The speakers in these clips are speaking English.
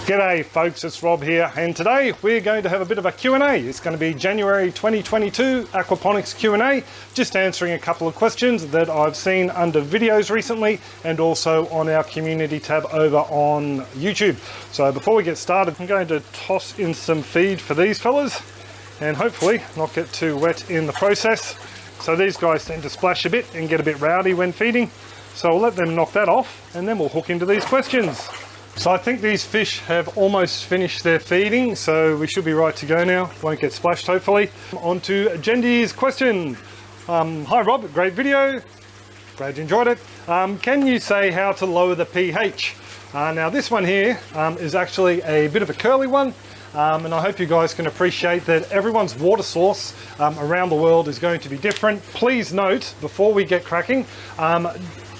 G'day folks, it's Rob here, and today we're going to have a bit of a Q&A. It's going to be January 2022 Aquaponics Q&A, just answering a couple of questions that I've seen under videos recently and also on our community tab over on YouTube. So before we get started, I'm going to toss in some feed for these fellas and hopefully not get too wet in the process. So these guys tend to splash a bit and get a bit rowdy when feeding. So I'll let them knock that off and then we'll hook into these questions. So I think these fish have almost finished their feeding, so we should be right to go now. Won't get splashed, hopefully. On to Jendy's question. Hi Rob, great video. Glad you enjoyed it. Can you say how to lower the pH? Now this one here is actually a bit of a curly one. And I hope you guys can appreciate that everyone's water source around the world is going to be different. Please note, before we get cracking,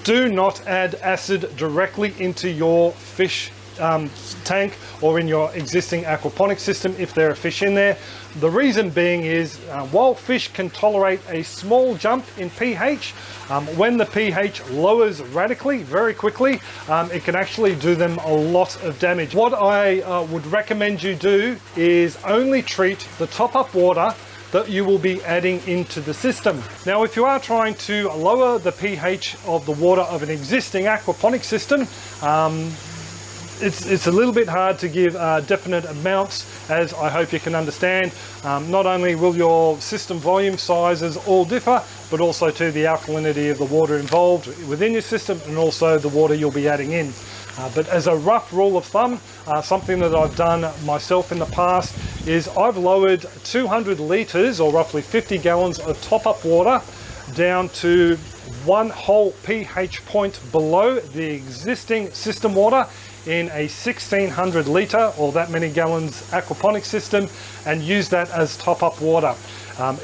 do not add acid directly into your fish tank or in your existing aquaponics system if there are fish in there. The reason being is while fish can tolerate a small jump in pH, when the pH lowers radically, very quickly, it can actually do them a lot of damage. What I would recommend you do is only treat the top-up water that you will be adding into the system. Now, if you are trying to lower the pH of the water of an existing aquaponic system, it's a little bit hard to give definite amounts, as I hope you can understand. Not only will your system volume sizes all differ, but also to the alkalinity of the water involved within your system and also the water you'll be adding in. But as a rough rule of thumb, something that I've done myself in the past is I've lowered 200 litres or roughly 50 gallons of top-up water down to one whole pH point below the existing system water in a 1600 litre or that many gallons aquaponics system and use that as top-up water.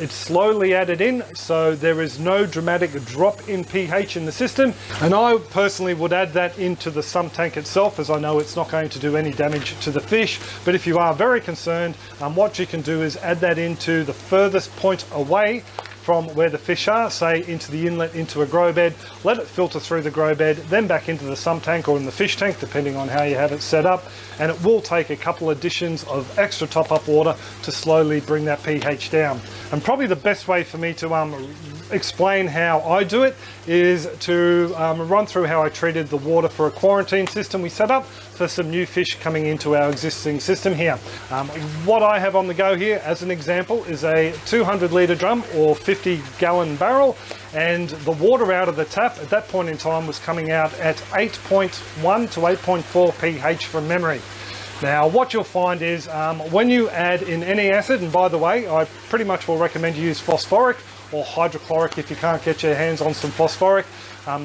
It's slowly added in, so there is no dramatic drop in pH in the system. And I personally would add that into the sump tank itself, as I know it's not going to do any damage to the fish. But if you are very concerned, what you can do is add that into the furthest point away from where the fish are, say into the inlet, into a grow bed, let it filter through the grow bed, then back into the sump tank or in the fish tank, depending on how you have it set up. And it will take a couple additions of extra top-up water to slowly bring that pH down. And probably the best way for me to explain how I do it is to run through how I treated the water for a quarantine system we set up for some new fish coming into our existing system here. What I have on the go here as an example is a 200 litre drum or 50 gallon barrel, and the water out of the tap at that point in time was coming out at 8.1 to 8.4 pH from memory. Now what you'll find is when you add in any acid, and by the way I pretty much will recommend you use phosphoric or hydrochloric if you can't get your hands on some phosphoric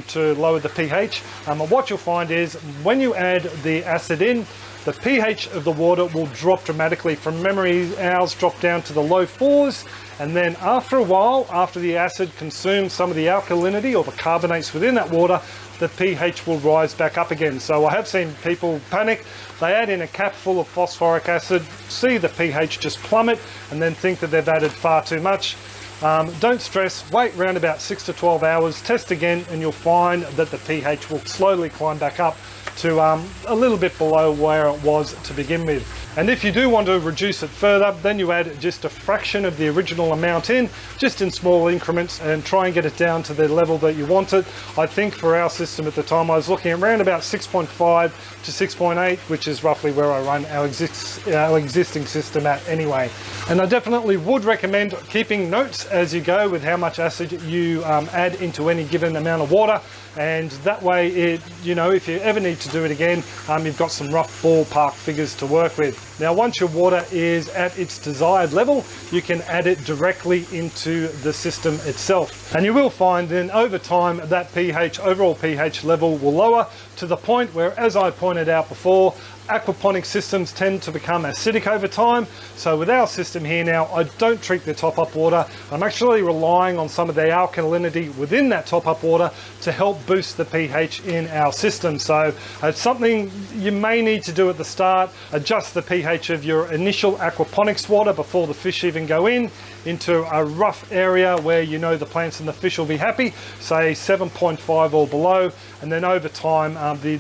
to lower the pH. What you'll find is when you add the acid in, the pH of the water will drop dramatically. From memory, ours drop down to the low 4s, and then after a while, after the acid consumes some of the alkalinity or the carbonates within that water, the pH will rise back up again. So I have seen people panic. They add in a cap full of phosphoric acid, see the pH just plummet, and then think that they've added far too much. Don't stress, wait around about 6 to 12 hours, test again, and you'll find that the pH will slowly climb back up to a little bit below where it was to begin with. And if you do want to reduce it further, then you add just a fraction of the original amount in, just in small increments, and try and get it down to the level that you want it. I think for our system at the time, I was looking at around about 6.5 to 6.8, which is roughly where I run our existing system at anyway. And I definitely would recommend keeping notes as you go with how much acid you add into any given amount of water, and that way if you ever need to do it again, you've got some rough ballpark figures to work with. Now once your water is at its desired level, you can add it directly into the system itself, and you will find then over time that overall pH level will lower to the point where, as I pointed out before, aquaponic systems tend to become acidic over time. So with our system here now, I don't treat the top-up water. I'm actually relying on some of the alkalinity within that top-up water to help boost the pH in our system. So it's something you may need to do at the start. Adjust the pH of your initial aquaponics water before the fish even go into a rough area where you know the plants and the fish will be happy, say 7.5 or below, and then over time the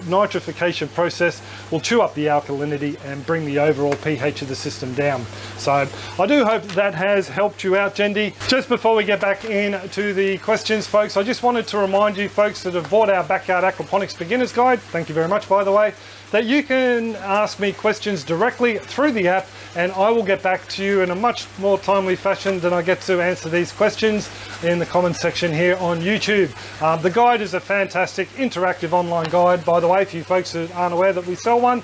nitrification process will chew up the alkalinity and bring the overall pH of the system down. So I do hope that has helped you out, Jendi. Just before we get back into the questions, folks, I just wanted to remind you folks that have bought our Backyard Aquaponics Beginner's Guide, thank you very much by the way, that you can ask me questions directly through the app, and I will get back to you in a much more timely fashion than I get to answer these questions in the comments section here on YouTube. The guide is a fantastic interactive online guide, by the way, if you folks that aren't aware that we sell one.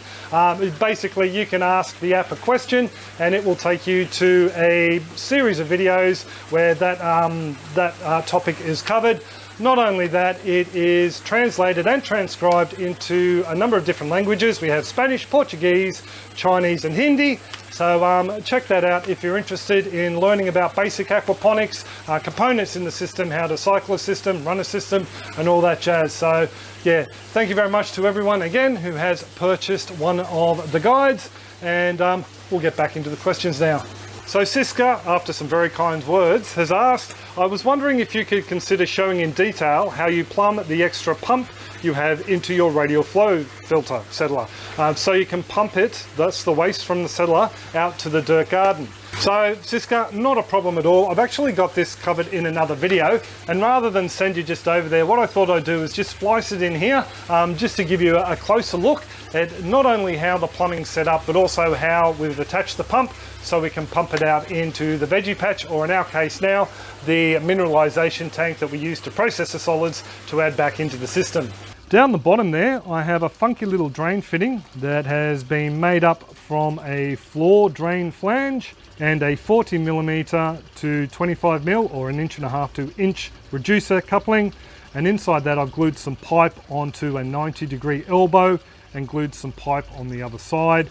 Basically, you can ask the app a question and it will take you to a series of videos where that topic is covered. Not only that, it is translated and transcribed into a number of different languages. We have Spanish, Portuguese, Chinese and Hindi. So check that out if you're interested in learning about basic aquaponics, components in the system, how to cycle a system, run a system and all that jazz. So yeah, thank you very much to everyone again who has purchased one of the guides, and we'll get back into the questions now. So Siska, after some very kind words, has asked, I was wondering if you could consider showing in detail how you plumb the extra pump you have into your radial flow filter settler. So you can pump it, that's the waste from the settler, out to the dirt garden. So Siska, not a problem at all. I've actually got this covered in another video, and rather than send you just over there, what I thought I'd do is just splice it in here, just to give you a closer look at not only how the plumbing's set up, but also how we've attached the pump so we can pump it out into the veggie patch, or in our case now, the mineralization tank that we use to process the solids to add back into the system. Down the bottom there, I have a funky little drain fitting that has been made up from a floor drain flange and a 40mm to 25mm or 1.5 to inch reducer coupling. And inside that I've glued some pipe onto a 90-degree elbow and glued some pipe on the other side.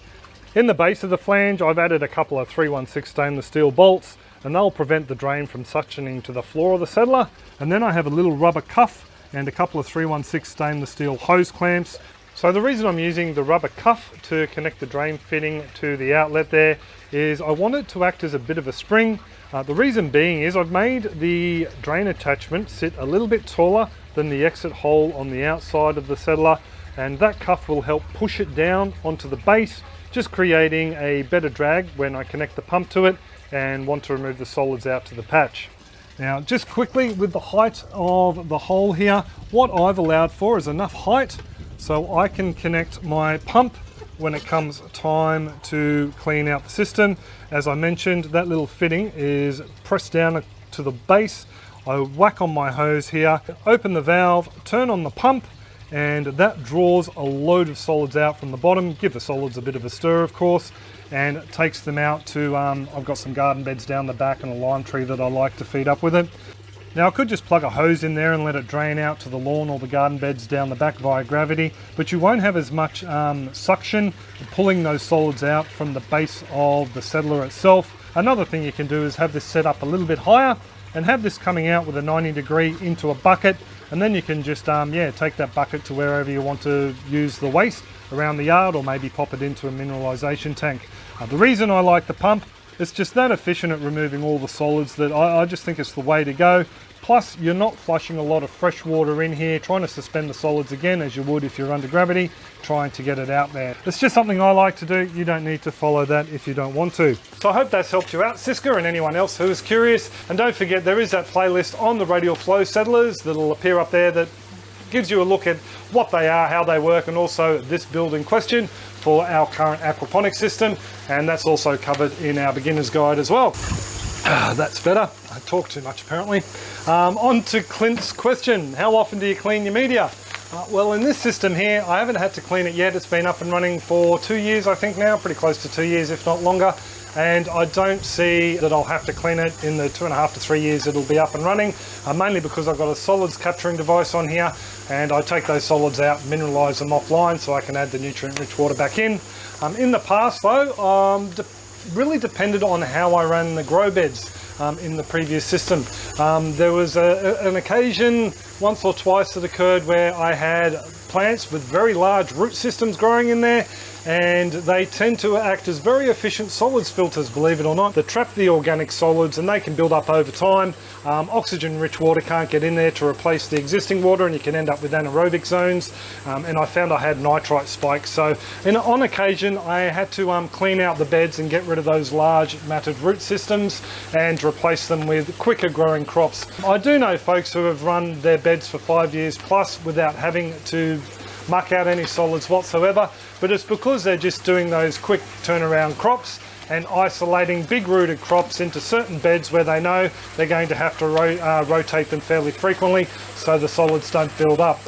In the base of the flange I've added a couple of 316 stainless steel bolts, and they'll prevent the drain from suctioning to the floor of the settler. And then I have a little rubber cuff and a couple of 316 stainless steel hose clamps. So the reason I'm using the rubber cuff to connect the drain fitting to the outlet there is I want it to act as a bit of a spring. The reason being is I've made the drain attachment sit a little bit taller than the exit hole on the outside of the settler, and that cuff will help push it down onto the base, just creating a better drag when I connect the pump to it and want to remove the solids out to the patch. Now, just quickly with the height of the hole here, what I've allowed for is enough height so I can connect my pump when it comes time to clean out the system. As I mentioned, that little fitting is pressed down to the base. I whack on my hose here, open the valve, turn on the pump, and that draws a load of solids out from the bottom. Give the solids a bit of a stir, of course, and it takes them out to, I've got some garden beds down the back and a lime tree that I like to feed up with it. Now I could just plug a hose in there and let it drain out to the lawn or the garden beds down the back via gravity, but you won't have as much suction pulling those solids out from the base of the settler itself. Another thing you can do is have this set up a little bit higher and have this coming out with a 90-degree into a bucket, and then you can just take that bucket to wherever you want to use the waste around the yard, or maybe pop it into a mineralization tank. The reason I like the pump, it's just that efficient at removing all the solids that I just think it's the way to go. Plus, you're not flushing a lot of fresh water in here, trying to suspend the solids again as you would if you're under gravity, trying to get it out there. It's just something I like to do. You don't need to follow that if you don't want to. So I hope that's helped you out, Siska, and anyone else who is curious. And don't forget, there is that playlist on the radial flow settlers that'll appear up there that gives you a look at what they are, how they work, and also this build in question for our current aquaponics system. And that's also covered in our beginner's guide as well. That's better. I talk too much apparently. On to Clint's question. How often do you clean your media? Well, in this system here, I haven't had to clean it yet. It's been up and running for 2 years, I think now, pretty close to 2 years, if not longer. And I don't see that I'll have to clean it in the 2.5 to 3 years it'll be up and running, mainly because I've got a solids capturing device on here, and I take those solids out, mineralize them offline so I can add the nutrient-rich water back in. In the past though, really depended on how I ran the grow beds in the previous system. There was an occasion once or twice that occurred where I had plants with very large root systems growing in there, and they tend to act as very efficient solids filters, believe it or not. They trap the organic solids and they can build up over time. Oxygen-rich water can't get in there to replace the existing water, and you can end up with anaerobic zones. And I found I had nitrite spikes. So on occasion, I had to clean out the beds and get rid of those large matted root systems and replace them with quicker growing crops. I do know folks who have run their beds for 5 years plus without having to muck out any solids whatsoever, but it's because they're just doing those quick turnaround crops and isolating big rooted crops into certain beds where they know they're going to have to rotate them fairly frequently so the solids don't build up.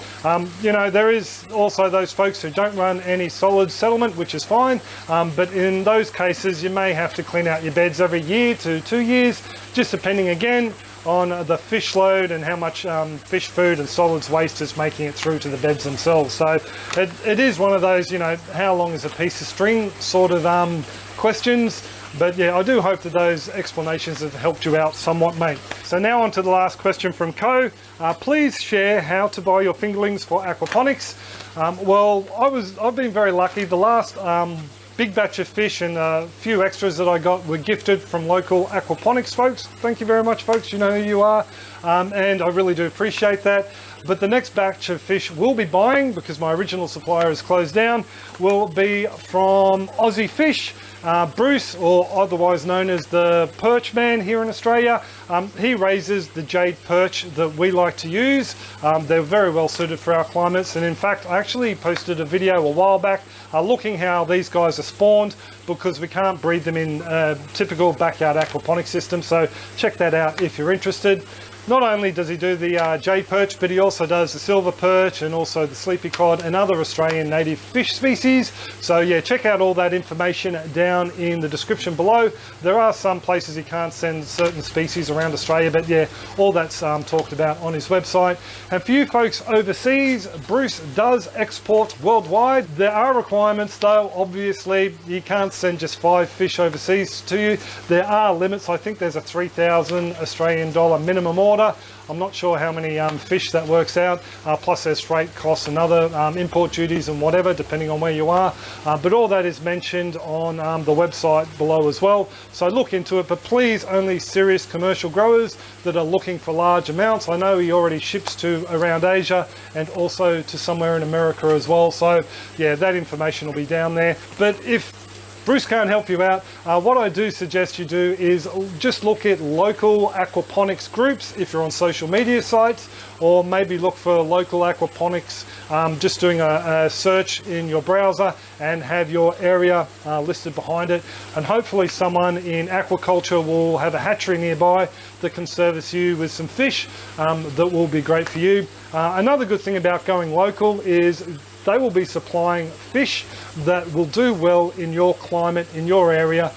You know, there is also those folks who don't run any solid settlement, which is fine, but in those cases you may have to clean out your beds every year to 2 years, just depending again on the fish load and how much fish food and solids waste is making it through to the beds themselves. So it is one of those, you know, how long is a piece of string sort of questions. But yeah, I do hope that those explanations have helped you out somewhat, mate. So now on to the last question from Co. Please share how to buy your fingerlings for aquaponics. Well, I've been very lucky. The last big batch of fish and a few extras that I got were gifted from local aquaponics folks. Thank you very much, folks. You know who you are, and I really do appreciate that. But the next batch of fish we'll be buying, because my original supplier is closed down, will be from Aussie Fish. Bruce, or otherwise known as the Perch Man here in Australia, he raises the Jade Perch that we like to use. They're very well suited for our climates, and in fact I actually posted a video a while back looking how these guys are spawned, because we can't breed them in typical backyard aquaponic system, so check that out if you're interested. Not only does he do the Jade Perch, but he also does the silver perch and also the sleepy cod and other Australian native fish species. So yeah, check out all that information down in the description below. There are some places he can't send certain species around Australia, but yeah, all that's talked about on his website. And for you folks overseas, Bruce does export worldwide. There are requirements though, obviously. You can't send just 5 fish overseas to you. There are limits. I think there's a 3,000 Australian dollar minimum order. I'm not sure how many fish that works out, plus there's freight costs and other import duties and whatever, depending on where you are. But all that is mentioned on the website below as well. So look into it, but please only serious commercial growers that are looking for large amounts. I know he already ships to around Asia and also to somewhere in America as well. So yeah, that information will be down there. But if Bruce can't help you out, what I do suggest you do is just look at local aquaponics groups if you're on social media sites, or maybe look for local aquaponics, just doing a search in your browser and have your area listed behind it, and hopefully someone in aquaculture will have a hatchery nearby that can service you with some fish that will be great for you. Another good thing about going local is they will be supplying fish that will do well in your climate, in your area.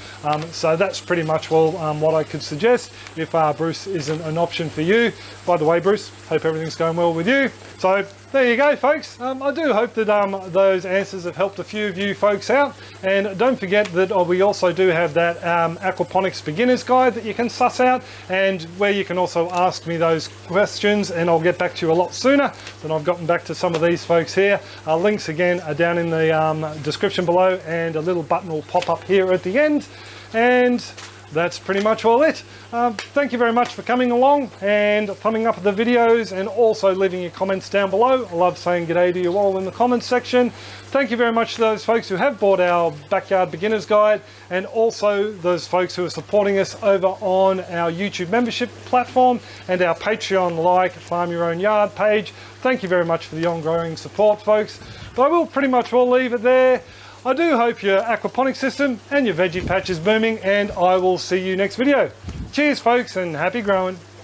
So that's pretty much what I could suggest if Bruce isn't an option for you. By the way, Bruce, hope everything's going well with you. So there you go, folks. I do hope that those answers have helped a few of you folks out. And don't forget that we also do have that aquaponics beginner's guide that you can suss out, and where you can also ask me those questions, and I'll get back to you a lot sooner than I've gotten back to some of these folks here. Links again are down in the description below, and a little button will pop up here at the end. And that's pretty much all it. Thank you very much for coming along and thumbing up the videos, and also leaving your comments down below. I love saying g'day to you all in the comments section. Thank you very much to those folks who have bought our backyard beginners guide, and also those folks who are supporting us over on our YouTube membership platform and our Patreon like Farm Your Own Yard page. Thank you very much for the ongoing support, folks. But I will pretty much all leave it there. I do hope your aquaponics system and your veggie patch is booming, and I will see you next video. Cheers, folks, and happy growing.